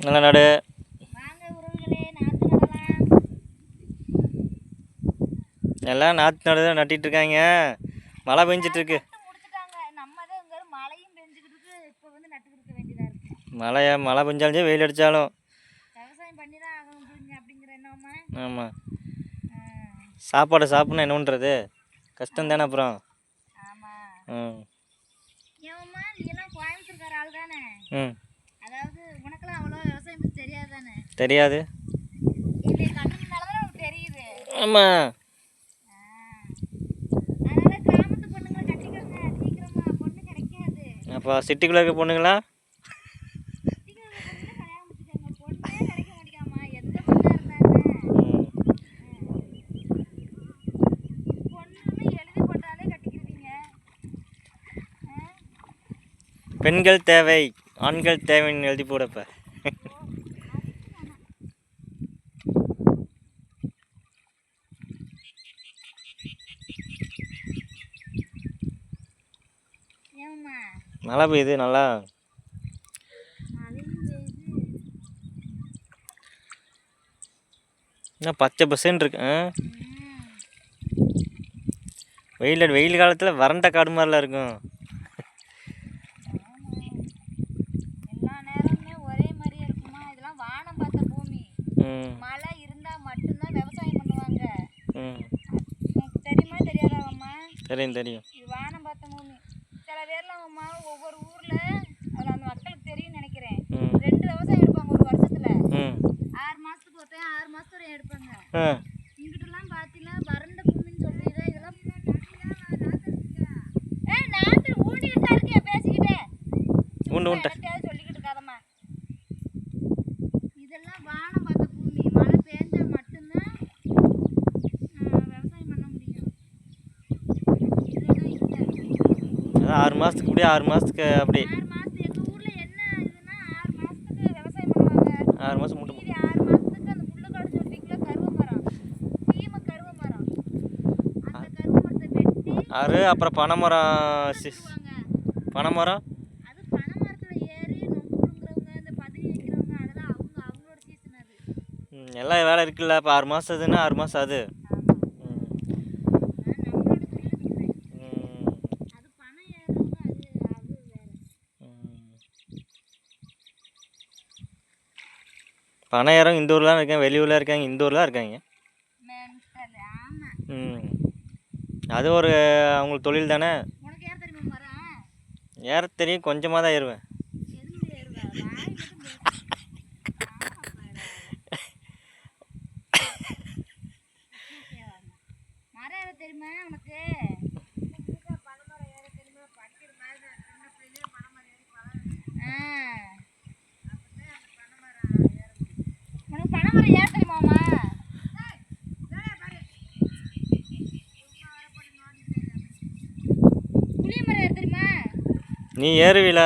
நல்லா நடு. எல்லாம் நாற்று நடுதான் நட்டிட்டு இருக்காங்க. மழை பெஞ்சிட்ருக்கு. மழை பெஞ்சாலும் வெயில் அடித்தாலும். ஆமாம், சாப்பாடு சாப்பிட்ணும், என்ன பண்ணுறது, கஷ்டம் தானே அப்புறம். ம் ம் தெரியாது. ஆமாம், அப்போ சிட்டிக்குள்ளே இருக்க பொண்ணுங்களா? பெண்கள் தேவை, ஆண்கள் தேவைன்னு எழுதி போடப்ப. மழை பெய்யுது நல்லா. என்ன பச்சை பசேன்னு இருக்கு. வெயில் காலத்தில் வறண்ட காடு மாதிரிலாம் இருக்கும். மழை இருந்தா மட்டும்தான் விவசாயம் பண்ணுவாங்க. தெரியுமா தெரியாதாவம்மா? தெரியும். இது வானம் பார்த்த பூமி. சில பேர்லாம் அம்மா ஒவ்வொரு ஊர்ல அது அந்த மக்களுக்கு தெரியும் நினைக்கிறேன். 2 விவசாயம் எடுப்பாங்க ஒரு வருஷத்துல. 6 மாசத்துக்கு ஒருத்தன் 6 மாசத்துக்கு ஒரு எடுப்பாங்க. இங்கிட்டலாம் பாத்தீங்கன்னா வறண்ட பூமின்னு சொல்லி இதெல்லாம் நாத்து ஊண்டிட்டு தான் இருக்கேன் பேசிக்கிட்டே. சொல்லிக்கிட்டு இருக்காதம்மா. இதெல்லாம் வானம் பார்த்த பூமி. மழை பெஞ்சா மட்டும்தான் விவசாயம் பண்ண முடியும். அதான் 6 மாதத்துக்கு இப்படி 6 மாதத்துக்கு அப்படி. 6 மாதத்துக்கு எங்கள் ஊரில் என்ன இதுன்னா 6 மாதத்துக்கு விவசாயம் பண்ணுவாங்க. 6 மாதம் மூட்டை. 6 மாதத்துக்கு அந்த முள்ளுக்காடு சொல்லிங்களா கருவ மரம், சீம கருவ மரம், அந்த கருவ மரத்தை வெட்டி அப்புறம் பனைமரம். பனைமரம் அது பனை மரத்தில் ஏறி நொங்கு புடுங்குறவங்க, இந்த பதவி வைக்கிறவங்க, அதெல்லாம் அவங்களோட சீசன் அது. எல்லாம் வேலை இருக்குல்ல. இப்போ 6 மாதம் அதுன்னா 6 மாதம் அது. பனையாரம் இந்த ஊர்லாம் இருக்காங்க, வெளியூர்லாம் இருக்காங்க, இந்த ஊர்லாம் இருக்காங்க. அது ஒரு அவங்களுக்கு தொழில் தானே. ஏற தெரியும், கொஞ்சமாக தான் ஏறுவேன். தெரியுமா உனக்கு? பனைமரம் ஏற தெரியுமாம்மா? புளிய மரம் ஏற தெரியுமா? நீ ஏறுவீல?